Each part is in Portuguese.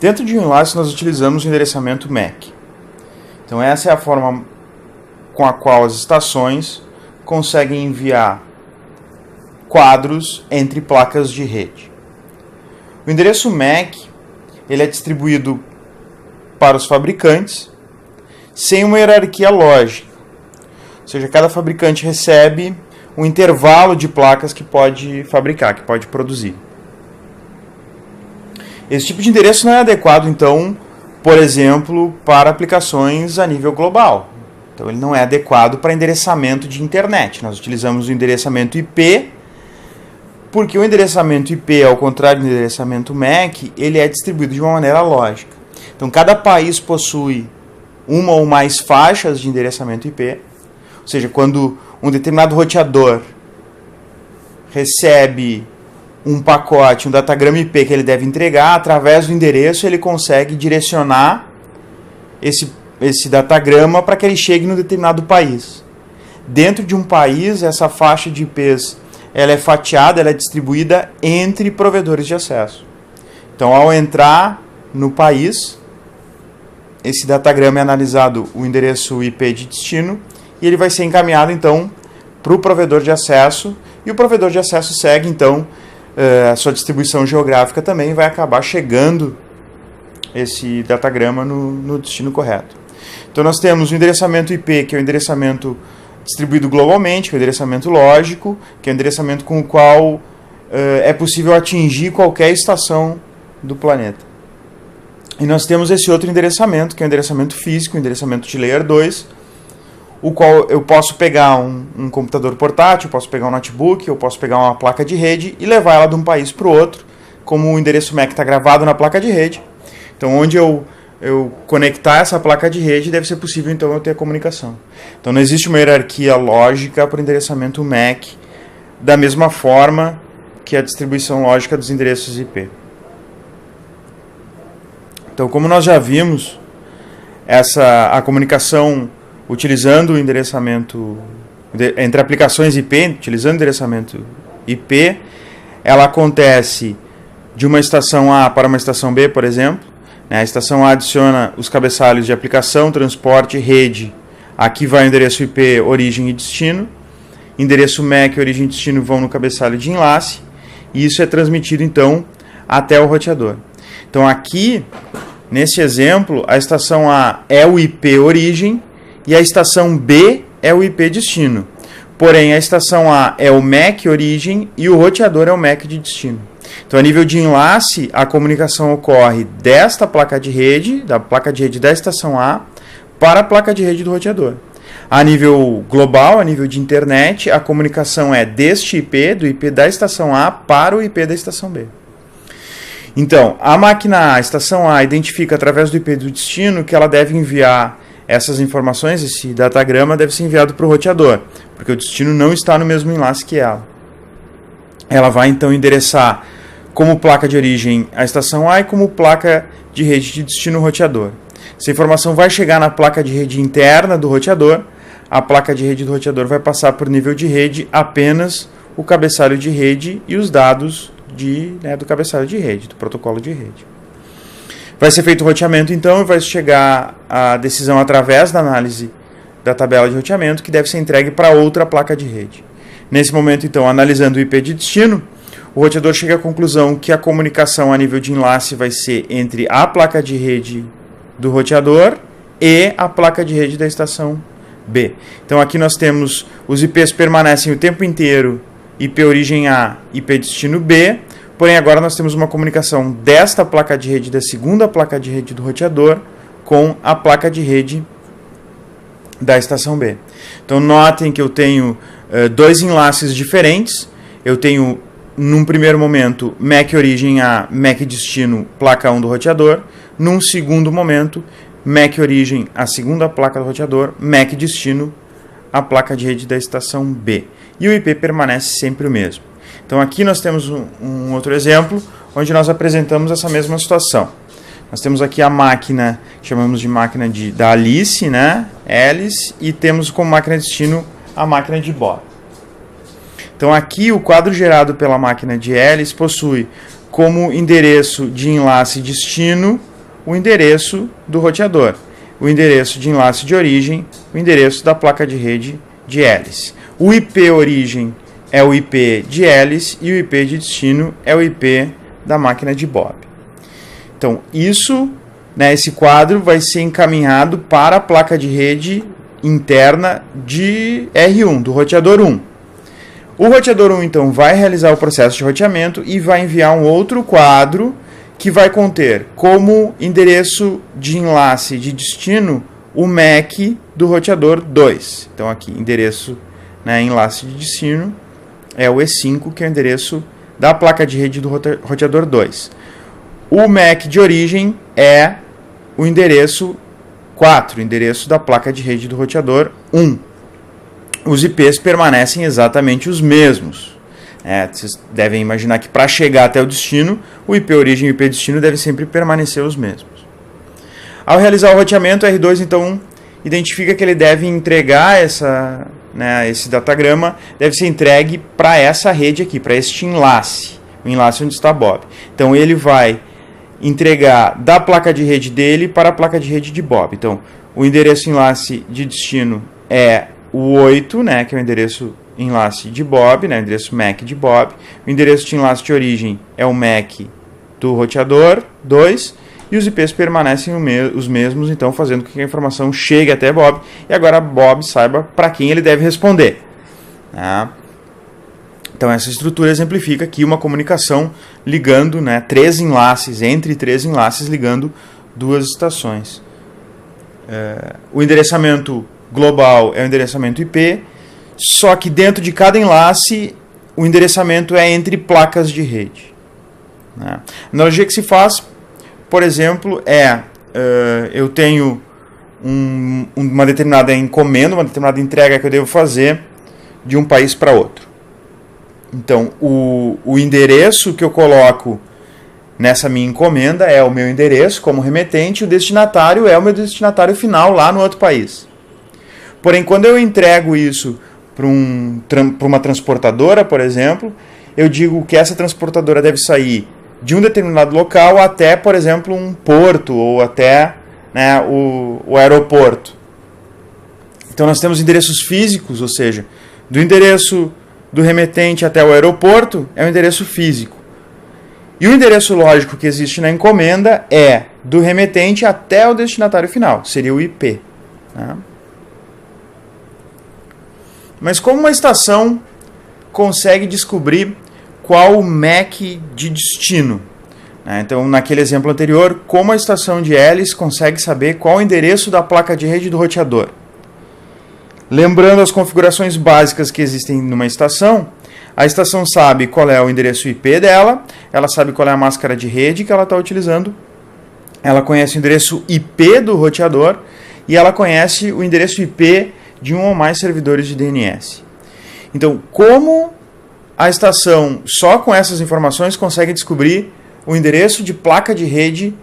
Dentro de um enlace nós utilizamos o endereçamento MAC. Então essa é a forma com a qual as estações conseguem enviar quadros entre placas de rede. O endereço MAC ele é distribuído para os fabricantes sem uma hierarquia lógica. Ou seja, cada fabricante recebe um intervalo de placas que pode fabricar, que pode produzir. Esse tipo de endereço não é adequado, então, por exemplo, para aplicações a nível global. Então, ele não é adequado para endereçamento de internet. Nós utilizamos o endereçamento IP, porque o endereçamento IP, ao contrário do endereçamento MAC, ele é distribuído de uma maneira lógica. Então, cada país possui uma ou mais faixas de endereçamento IP. Ou seja, quando um determinado roteador recebe um pacote, um datagrama IP que ele deve entregar, através do endereço ele consegue direcionar esse datagrama para que ele chegue no determinado país. Dentro de um país, essa faixa de IPs ela é fatiada, ela é distribuída entre provedores de acesso. Então, ao entrar no país, esse datagrama é analisado o endereço IP de destino e ele vai ser encaminhado, então, para o provedor de acesso, e o provedor de acesso segue, então, a sua distribuição geográfica também vai acabar chegando esse datagrama no destino correto. Então, nós temos o endereçamento IP, que é o endereçamento distribuído globalmente, que é o endereçamento lógico, que é o endereçamento com o qual é possível atingir qualquer estação do planeta. E nós temos esse outro endereçamento, que é o endereçamento físico, o endereçamento de Layer 2, o qual eu posso pegar um computador portátil, eu posso pegar um notebook, eu posso pegar uma placa de rede e levar ela de um país para o outro, como o endereço MAC está gravado na placa de rede. Então, onde eu conectar essa placa de rede, deve ser possível então eu ter a comunicação. Então, não existe uma hierarquia lógica para o endereçamento MAC, da mesma forma que a distribuição lógica dos endereços IP. Então, como nós já vimos, a comunicação utilizando o endereçamento entre aplicações IP, utilizando o endereçamento IP, ela acontece de uma estação A para uma estação B, por exemplo. A estação A adiciona os cabeçalhos de aplicação, transporte, rede. Aqui vai o endereço IP, origem e destino. Endereço MAC, origem e destino vão no cabeçalho de enlace. E isso é transmitido, então, até o roteador. Então, aqui, nesse exemplo, a estação A é o IP origem e a estação B é o IP destino. Porém, a estação A é o MAC origem e o roteador é o MAC de destino. Então, a nível de enlace, a comunicação ocorre desta placa de rede, da placa de rede da estação A, para a placa de rede do roteador. A nível global, a nível de internet, a comunicação é deste IP, do IP da estação A, para o IP da estação B. Então, a máquina A, a estação A, identifica através do IP do destino que ela deve enviar essas informações, esse datagrama deve ser enviado para o roteador, porque o destino não está no mesmo enlace que ela. Ela vai então endereçar como placa de origem a estação A e como placa de rede de destino o roteador. Essa informação vai chegar na placa de rede interna do roteador. A placa de rede do roteador vai passar por nível de rede apenas o cabeçalho de rede e os dados do cabeçalho de rede, do protocolo de rede. Vai ser feito o roteamento, então, e vai chegar a decisão através da análise da tabela de roteamento, que deve ser entregue para outra placa de rede. Nesse momento, então, analisando o IP de destino, o roteador chega à conclusão que a comunicação a nível de enlace vai ser entre a placa de rede do roteador e a placa de rede da estação B. Então, aqui nós temos os IPs permanecem o tempo inteiro, IP origem A, IP destino B, porém agora nós temos uma comunicação desta placa de rede, da segunda placa de rede do roteador, com a placa de rede da estação B. Então notem que eu tenho dois enlaces diferentes. Eu tenho, num primeiro momento, MAC origem A, MAC destino, placa 1 do roteador. Num segundo momento, MAC origem, a segunda placa do roteador, MAC destino, a placa de rede da estação B. E o IP permanece sempre o mesmo. Então aqui nós temos um outro exemplo, onde nós apresentamos essa mesma situação. Nós temos aqui a máquina, chamamos de máquina da Alice, né? Alice, e temos como máquina destino a máquina de Bob. Então aqui o quadro gerado pela máquina de Alice possui como endereço de enlace destino o endereço do roteador, o endereço de enlace de origem, o endereço da placa de rede de hélice. O IP origem é o IP de hélice e o IP de destino é o IP da máquina de Bob. Então, isso, né, esse quadro vai ser encaminhado para a placa de rede interna de R1, do roteador 1. O roteador 1, então, vai realizar o processo de roteamento e vai enviar um outro quadro que vai conter como endereço de enlace de destino o MAC do roteador 2. Então, aqui, endereço, né, enlace de destino é o E5, que é o endereço da placa de rede do roteador 2. O MAC de origem é o endereço 4, o endereço da placa de rede do roteador 1. Os IPs permanecem exatamente os mesmos. Vocês devem imaginar que para chegar até o destino, o IP origem e o IP destino devem sempre permanecer os mesmos. Ao realizar o roteamento, o R2 então identifica que ele deve entregar esse datagrama, deve ser entregue para essa rede aqui, para este enlace, o enlace onde está Bob. Então ele vai entregar da placa de rede dele para a placa de rede de Bob. Então o endereço enlace de destino é o 8, né, que é o endereço enlace de Bob, né, o endereço MAC de Bob. O endereço de enlace de origem é o MAC do roteador 2. E os IPs permanecem os mesmos, então fazendo com que a informação chegue até Bob. E agora Bob saiba para quem ele deve responder. Tá? Então essa estrutura exemplifica aqui uma comunicação ligando, né, entre três enlaces ligando duas estações. O endereçamento global é o endereçamento IP, só que dentro de cada enlace o endereçamento é entre placas de rede. A analogia que se faz, por exemplo, eu tenho uma determinada encomenda, uma determinada entrega que eu devo fazer de um país para outro. Então, o endereço que eu coloco nessa minha encomenda é o meu endereço como remetente, e o destinatário é o meu destinatário final lá no outro país. Porém, quando eu entrego isso para uma transportadora, por exemplo, eu digo que essa transportadora deve sair de um determinado local até, por exemplo, um porto ou até, né, o aeroporto. Então nós temos endereços físicos, ou seja, do endereço do remetente até o aeroporto é o endereço físico. E o endereço lógico que existe na encomenda é do remetente até o destinatário final, seria o IP. Né? Mas como uma estação consegue descobrir qual o MAC de destino? Então, naquele exemplo anterior, como a estação de hélice consegue saber qual o endereço da placa de rede do roteador? Lembrando as configurações básicas que existem numa estação, a estação sabe qual é o endereço IP dela, ela sabe qual é a máscara de rede que ela está utilizando, ela conhece o endereço IP do roteador e ela conhece o endereço IP de um ou mais servidores de DNS. Então, como a estação, só com essas informações, consegue descobrir o endereço de placa de rede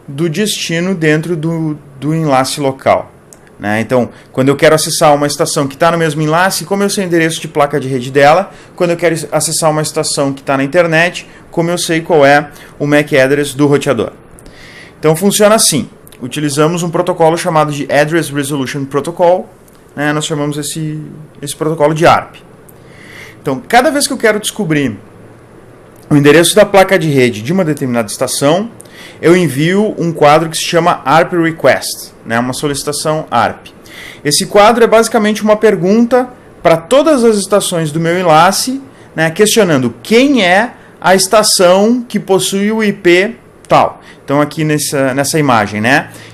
do destino dentro do enlace local? Então, quando eu quero acessar uma estação que está no mesmo enlace, como eu sei o endereço de placa de rede dela? Quando eu quero acessar uma estação que está na internet, como eu sei qual é o MAC address do roteador? Então, funciona assim. Utilizamos um protocolo chamado de Address Resolution Protocol. Nós chamamos esse protocolo de ARP. Então, cada vez que eu quero descobrir o endereço da placa de rede de uma determinada estação, eu envio um quadro que se chama ARP Request, uma solicitação ARP. Esse quadro é basicamente uma pergunta para todas as estações do meu enlace, questionando quem é a estação que possui o IP tal. Então, aqui nessa imagem,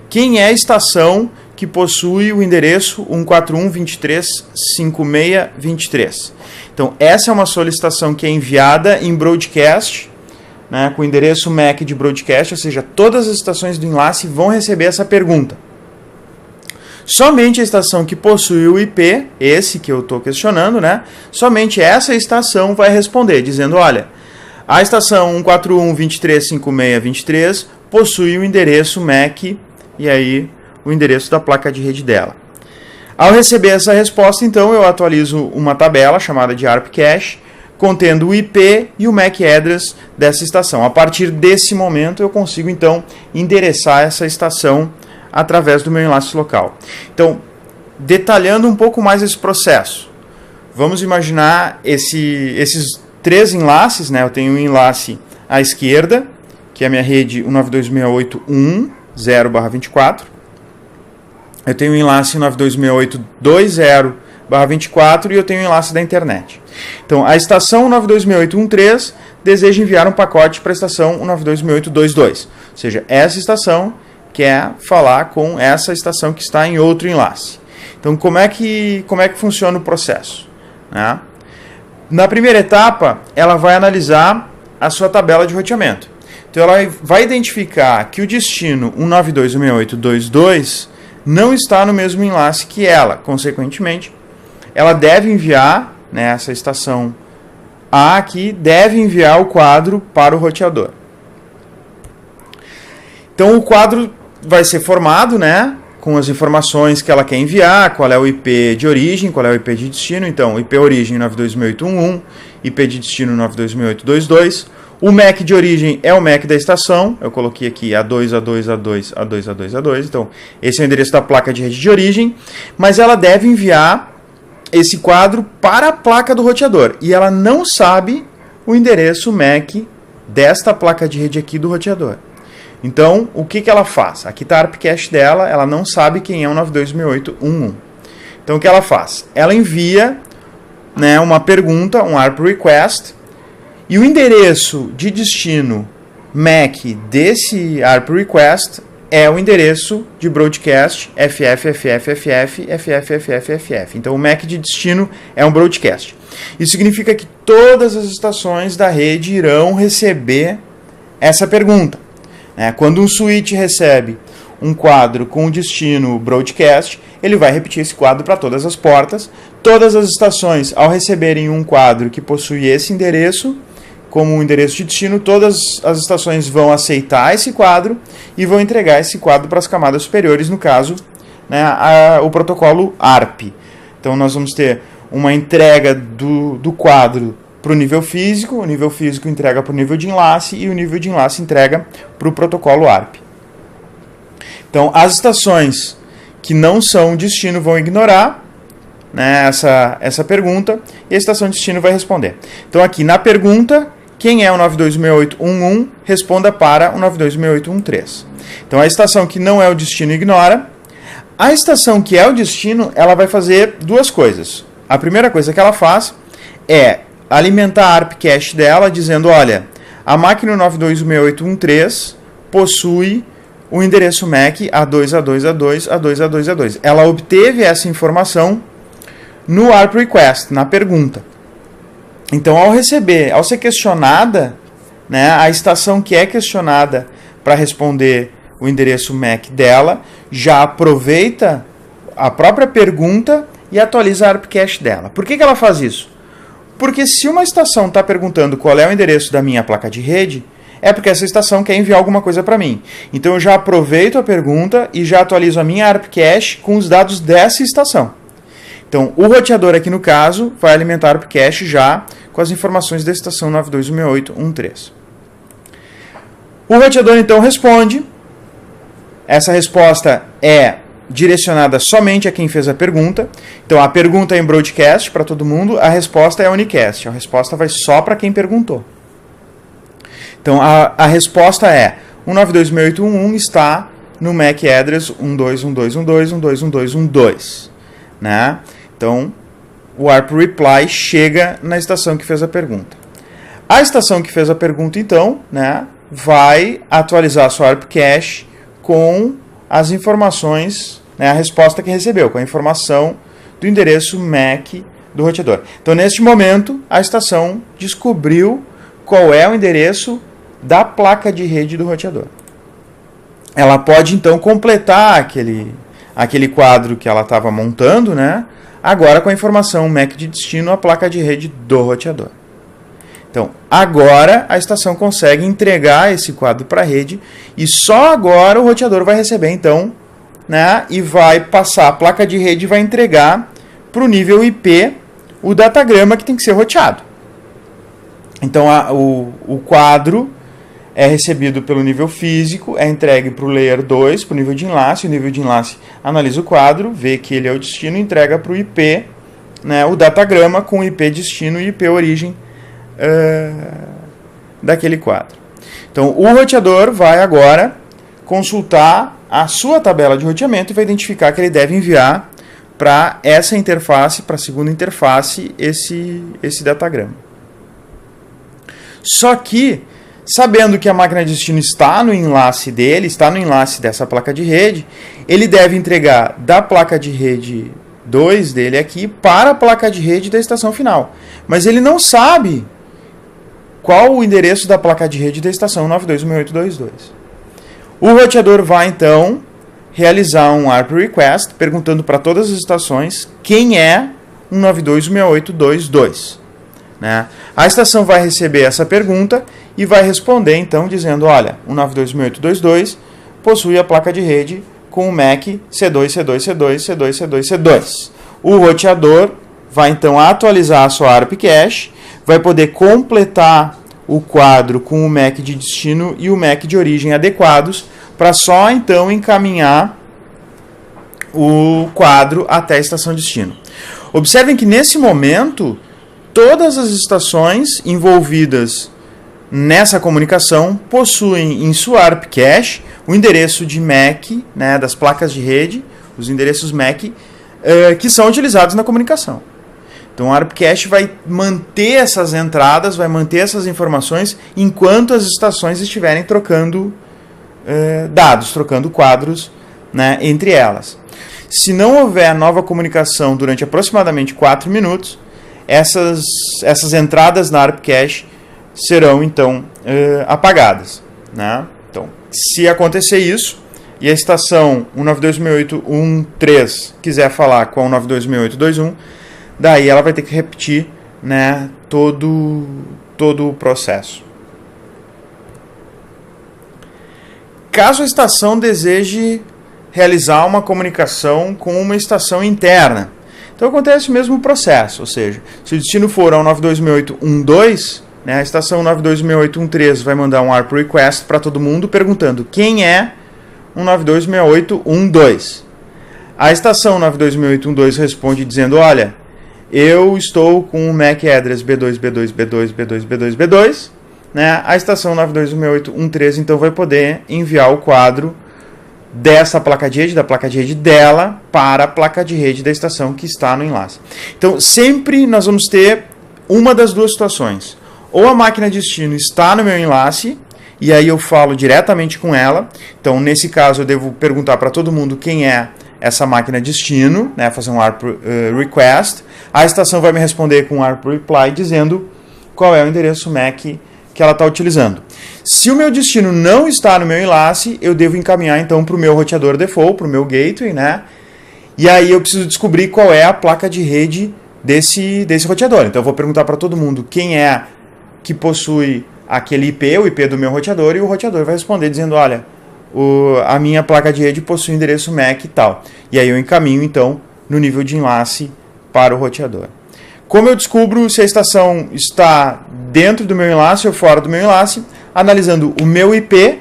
quem é a estação que possui o endereço 141.23.56.23. Então, essa é uma solicitação que é enviada em broadcast, com o endereço MAC de broadcast, ou seja, todas as estações do enlace vão receber essa pergunta. Somente a estação que possui o IP, esse que eu estou questionando, somente essa estação vai responder, dizendo, olha, a estação 141.23.56.23 possui o endereço MAC, e aí o endereço da placa de rede dela. Ao receber essa resposta, então, eu atualizo uma tabela chamada de ARP Cache contendo o IP e o MAC address dessa estação. A partir desse momento eu consigo então endereçar essa estação através do meu enlace local. Então, detalhando um pouco mais esse processo, vamos imaginar esses 3 enlaces, né? Eu tenho um enlace à esquerda, que é a minha rede 192.168.1.0/24. Eu tenho um enlace 192.168.20/24 e eu tenho um enlace da internet. Então, a estação 192.168.1.3 deseja enviar um pacote para a estação 192.168.2.2. Ou seja, essa estação quer falar com essa estação que está em outro enlace. Então, como é que funciona o processo? Né? Na primeira etapa, ela vai analisar a sua tabela de roteamento. Então, ela vai identificar que o destino 192.168.2.2 não está no mesmo enlace que ela. Consequentemente, ela deve enviar, né, essa estação A aqui, deve enviar o quadro para o roteador. Então, o quadro vai ser formado, né, com as informações que ela quer enviar, qual é o IP de origem, qual é o IP de destino. Então, IP origem 92.168.1.1, IP de destino 92.168.2.2. O MAC de origem é o MAC da estação. Eu coloquei aqui A2A2A2A2A2A2. Então, esse é o endereço da placa de rede de origem. Mas ela deve enviar esse quadro para a placa do roteador. E ela não sabe o endereço MAC desta placa de rede aqui do roteador. Então, o que ela faz? Aqui está a ARP cache dela, ela não sabe quem é o 92.168.1.1. Então, o que ela faz? Ela envia, né, uma pergunta, um ARP request, e o endereço de destino MAC desse ARP request é o endereço de broadcast FFFFFF. Então, o MAC de destino é um broadcast. Isso significa que todas as estações da rede irão receber essa pergunta. Quando um switch recebe um quadro com o destino broadcast, ele vai repetir esse quadro para todas as portas. Todas as estações, ao receberem um quadro que possui esse endereço, como um endereço de destino, todas as estações vão aceitar esse quadro e vão entregar esse quadro para as camadas superiores, no caso, né, o protocolo ARP. Então, nós vamos ter uma entrega do quadro para o nível físico entrega para o nível de enlace e o nível de enlace entrega para o protocolo ARP. Então, as estações que não são destino vão ignorar, né, essa pergunta, e a estação de destino vai responder. Então, aqui na pergunta, quem é o 92.168.1.1, responda para o 92.168.1.3. Então, a estação que não é o destino ignora. A estação que é o destino, ela vai fazer duas coisas. A primeira coisa que ela faz é alimentar a ARP cache dela, dizendo, olha, a máquina 92.168.1.3 possui o endereço MAC A2A2A2A2A2A2. Ela obteve essa informação no ARP request, na pergunta. Então, ao ser questionada, né, a estação que é questionada para responder o endereço MAC dela, já aproveita a própria pergunta e atualiza a ARP cache dela. Por que ela faz isso? Porque se uma estação está perguntando qual é o endereço da minha placa de rede, é porque essa estação quer enviar alguma coisa para mim. Então eu já aproveito a pergunta e já atualizo a minha ARP cache com os dados dessa estação. Então o roteador aqui no caso vai alimentar a ARP cache já com as informações da estação 92.168.1.3. O roteador então responde. Essa resposta é direcionada somente a quem fez a pergunta. Então a pergunta é em broadcast para todo mundo, a resposta é unicast. A resposta vai só para quem perguntou. Então a resposta é 192.168.1.1 está no MAC address 12.12.12.12.12.12, né? Então o ARP reply chega na estação que fez a pergunta. A estação que fez a pergunta então, né, vai atualizar a sua ARP cache com as informações, né, a resposta que recebeu, com a informação do endereço MAC do roteador. Então, neste momento, a estação descobriu qual é o endereço da placa de rede do roteador. Ela pode, então, completar aquele quadro que ela estava montando, né, agora com a informação MAC de destino à placa de rede do roteador. Então, agora a estação consegue entregar esse quadro para a rede e só agora o roteador vai receber, então, né, e vai passar a placa de rede e vai entregar para o nível IP o datagrama que tem que ser roteado. Então o quadro é recebido pelo nível físico, é entregue para o layer 2, para o nível de enlace. O nível de enlace analisa o quadro, vê que ele é o destino e entrega para o IP, né, o datagrama com o IP destino e IP origem daquele quadro. Então o roteador vai agora consultar a sua tabela de roteamento e vai identificar que ele deve enviar para essa interface, para a segunda interface, esse datagrama. Só que, sabendo que a máquina de destino está no enlace dele, está no enlace dessa placa de rede, ele deve entregar da placa de rede 2 dele aqui para a placa de rede da estação final. Mas ele não sabe qual o endereço da placa de rede da estação 926822. O roteador vai então realizar um ARP request perguntando para todas as estações quem é 192.6822. Né? A estação vai receber essa pergunta e vai responder então dizendo, olha, 192.6822 possui a placa de rede com o MAC C2, C2, C2, C2, C2, C2. O roteador vai então atualizar a sua ARP cache, vai poder completar o quadro com o MAC de destino e o MAC de origem adequados para só então encaminhar o quadro até a estação destino. Observem que nesse momento todas as estações envolvidas nessa comunicação possuem em sua ARP cache o endereço de MAC, né, das placas de rede, os endereços MAC que são utilizados na comunicação. Então, o ARP cache vai manter essas entradas, vai manter essas informações enquanto as estações estiverem trocando dados, trocando quadros, né, entre elas. Se não houver nova comunicação durante aproximadamente 4 minutos, essas entradas na ARP cache serão então apagadas. Né? Então, se acontecer isso e a estação 192.6813 quiser falar com a 192.6821, daí ela vai ter que repetir, né, todo o processo. Caso a estação deseje realizar uma comunicação com uma estação interna, então acontece o mesmo processo, ou seja, se o destino for ao 192.6812, né, a estação 192.6813 vai mandar um ARP request para todo mundo perguntando quem é 192.6812. A estação 192.6812 responde dizendo, olha, eu estou com o MAC address B2, B2, B2, B2, B2, B2. Né? A estação 9268113 então vai poder enviar o quadro dessa placa de rede, da placa de rede dela, para a placa de rede da estação que está no enlace. Então, sempre nós vamos ter uma das duas situações. Ou a máquina de destino está no meu enlace, e aí eu falo diretamente com ela. Então, nesse caso, eu devo perguntar para todo mundo quem é essa máquina destino, né, fazer um ARP request. A estação vai me responder com um ARP reply dizendo qual é o endereço MAC que ela está utilizando. Se o meu destino não está no meu enlace, eu devo encaminhar então para o meu roteador default, para o meu gateway, né? E aí eu preciso descobrir qual é a placa de rede desse roteador. Então eu vou perguntar para todo mundo quem é que possui aquele IP, o IP do meu roteador, e o roteador vai responder dizendo, olha, a minha placa de rede possui endereço MAC e tal. E aí eu encaminho então no nível de enlace para o roteador. Como eu descubro se a estação está dentro do meu enlace ou fora do meu enlace? Analisando o meu IP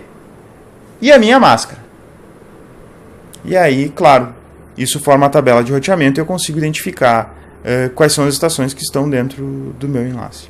e a minha máscara. E aí, claro, isso forma a tabela de roteamento e eu consigo identificar quais são as estações que estão dentro do meu enlace.